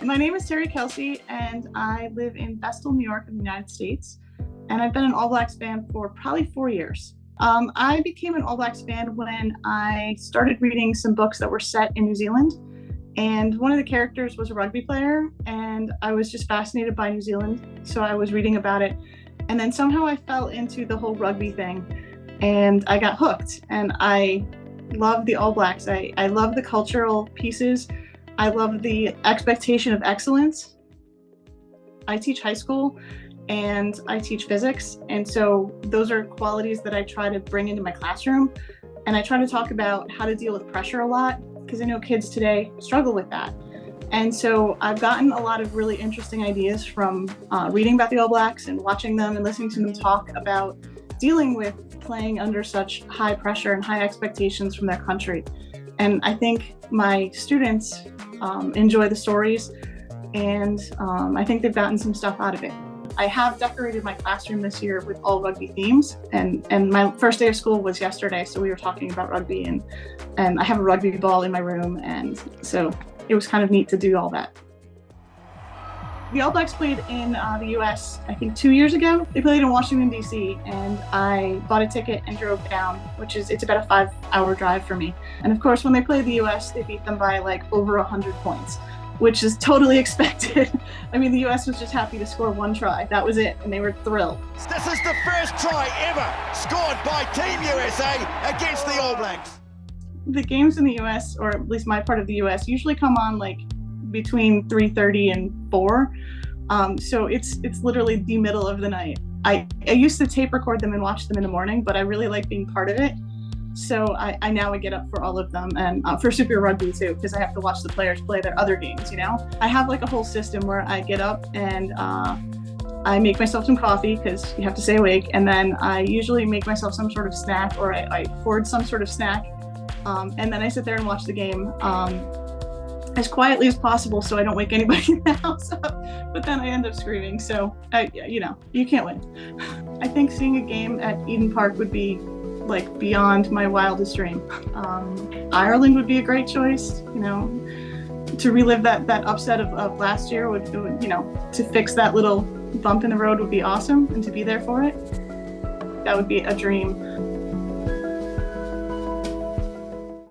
My name is Terry Kelsey, and I live in Vestal, New York, in the United States. And I've been an All Blacks fan for probably 4 years. I became an All Blacks fan when I started reading some books that were set in New Zealand. And one of the characters was a rugby player, and I was just fascinated by New Zealand. So I was reading about it. And then somehow I fell into the whole rugby thing, and I got hooked. And I love the All Blacks. I love the cultural pieces. I love the expectation of excellence. I teach high school and I teach physics. And so those are qualities that I try to bring into my classroom. And I try to talk about how to deal with pressure a lot, because I know kids today struggle with that. And so I've gotten a lot of really interesting ideas from reading about the All Blacks and watching them and listening to them talk about dealing with playing under such high pressure and high expectations from their country. And I think my students enjoy the stories, and I think they've gotten some stuff out of it. I have decorated my classroom this year with all rugby themes, and my first day of school was yesterday, so we were talking about rugby, and I have a rugby ball in my room, and so it was kind of neat to do all that. The All Blacks played in the US, I think 2 years ago. They played in Washington, D.C., and I bought a ticket and drove down, it's about a 5-hour drive for me. And of course, when they played the US, they beat them by like over 100 points, which is totally expected. I mean, the US was just happy to score one try. That was it, and they were thrilled. This is the first try ever scored by Team USA against the All Blacks. The games in the US, or at least my part of the US, usually come on like between 3:30 and 4. So it's literally the middle of the night. I used to tape record them and watch them in the morning, but I really like being part of it. So I now get up for all of them, and for Super Rugby too, because I have to watch the players play their other games, you know? I have like a whole system where I get up and I make myself some coffee, because you have to stay awake, and then I usually make myself some sort of snack, or I hoard some sort of snack, and then I sit there and watch the game as quietly as possible so I don't wake anybody in the house up, but then I end up screaming, so you can't win. I think seeing a game at Eden Park would be like beyond my wildest dream. Ireland would be a great choice, to relive that upset of last year would, to fix that little bump in the road would be awesome, and to be there for it, that would be a dream.